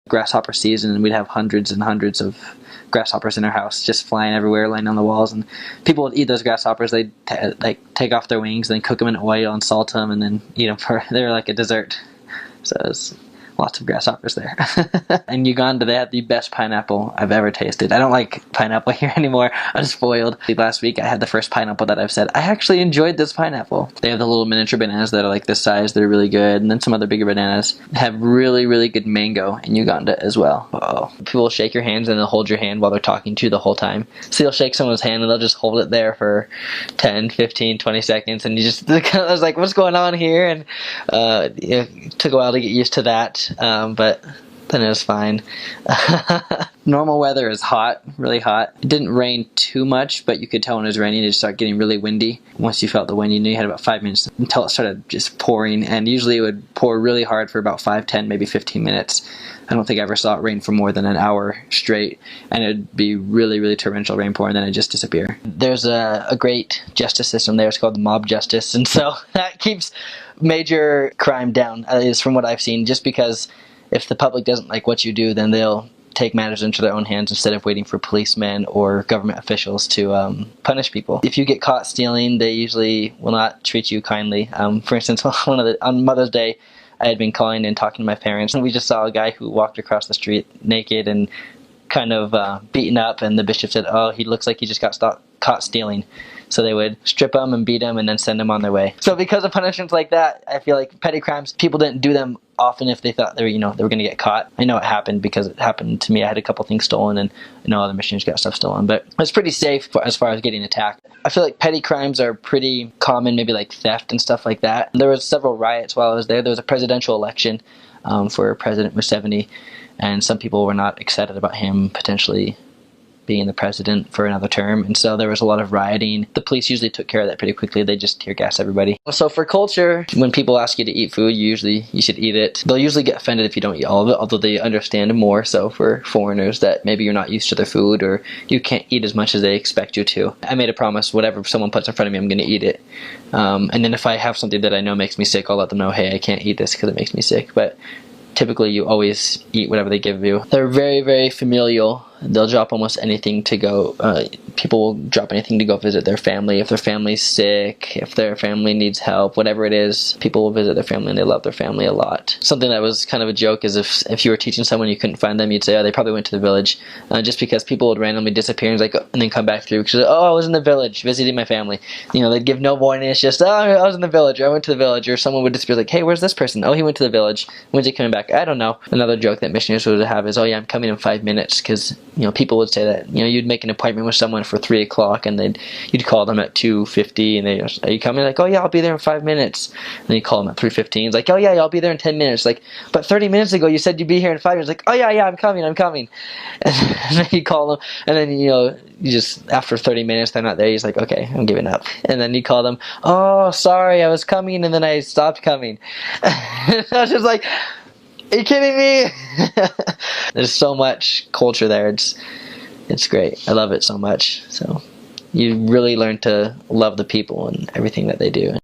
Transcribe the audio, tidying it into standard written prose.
grasshopper season, and we'd have hundreds and hundreds of grasshoppers in our house, just flying everywhere, laying on the walls, and people would eat those grasshoppers. They'd take off their wings, then cook them in oil and salt them, and then eat them they were like a dessert. So it was lots of grasshoppers there. In Uganda, they had the best pineapple I've ever tasted. I don't like pineapple here anymore. I'm spoiled. Last week, I had the first pineapple that I've said, I actually enjoyed this pineapple. They have the little miniature bananas that are like this size. They're really good. And then some other bigger bananas. They have really, really good mango in Uganda as well. Oh. People will shake your hands and they'll hold your hand while they're talking to you the whole time. So you'll shake someone's hand and they'll just hold it there for 10, 15, 20 seconds. And you just, I was like, what's going on here? And it took a while to get used to that. But then it was fine. Normal weather is hot, really hot. It didn't rain too much, but you could tell when it was raining. It started getting really windy. Once you felt the wind, you knew you had about 5 minutes until it started just pouring. And usually it would pour really hard for about 5, 10, maybe 15 minutes. I don't think I ever saw it rain for more than an hour straight. And it'd be really, really torrential rain pouring, and then it'd just disappear. There's a great justice system there. It's called the mob justice. And so that keeps major crime down, at least from what I've seen, just because if the public doesn't like what you do, then they'll take matters into their own hands instead of waiting for policemen or government officials to punish people. If you get caught stealing, they usually will not treat you kindly. For instance, on Mother's Day, I had been calling and talking to my parents, and we just saw a guy who walked across the street naked and kind of beaten up, and the bishop said, oh, he looks like he just got caught stealing. So they would strip him and beat him and then send him on their way. So because of punishments like that, I feel like petty crimes, people didn't do them often if they thought they were going to get caught. I know it happened because it happened to me. I had a couple things stolen, and I know other missionaries got stuff stolen, but it's pretty safe as far as getting attacked. I feel like petty crimes are pretty common, maybe like theft and stuff like that. There was several riots while I was there. There was a presidential election for President Museveni, and some people were not excited about him potentially being the president for another term, and so there was a lot of rioting. The police usually took care of that pretty quickly. They just tear gas everybody. So for culture, when people ask you to eat food, you should eat it. They'll usually get offended if you don't eat all of it, although they understand more so for foreigners that maybe you're not used to their food or you can't eat as much as they expect you to. I made a promise, whatever someone puts in front of me, I'm going to eat it. And then if I have something that I know makes me sick, I'll let them know, hey, I can't eat this because it makes me sick. But typically you always eat whatever they give you. They're very, very familial. They'll drop almost anything to go, people will drop anything to go visit their family. If their family's sick, if their family needs help, whatever it is, people will visit their family, and they love their family a lot. Something that was kind of a joke is if you were teaching someone you couldn't find them, you'd say, oh, they probably went to the village, just because people would randomly disappear and then come back through, because, oh, I was in the village visiting my family. They'd give no warning. It's just, oh, I was in the village, or I went to the village, or someone would disappear like, hey, where's this person? Oh, he went to the village. When's he coming back? I don't know. Another joke that missionaries would have is, oh yeah, I'm coming in 5 minutes, because people would say that, you'd make an appointment with someone for 3 o'clock, and you'd call them at 2:50, and they are you coming? Like, oh yeah, I'll be there in 5 minutes. And then you call them at 3:15. It's like, oh yeah, I'll be there in 10 minutes. Like, but 30 minutes ago you said you'd be here in 5 minutes. Like, oh yeah, I'm coming. And then you call them, and then you just after 30 minutes they're not there. He's like, okay, I'm giving up. And then you call them, oh sorry, I was coming, and then I stopped coming. I was just like, are you kidding me? There's so much culture there. It's great. I love it so much. So you really learn to love the people and everything that they do.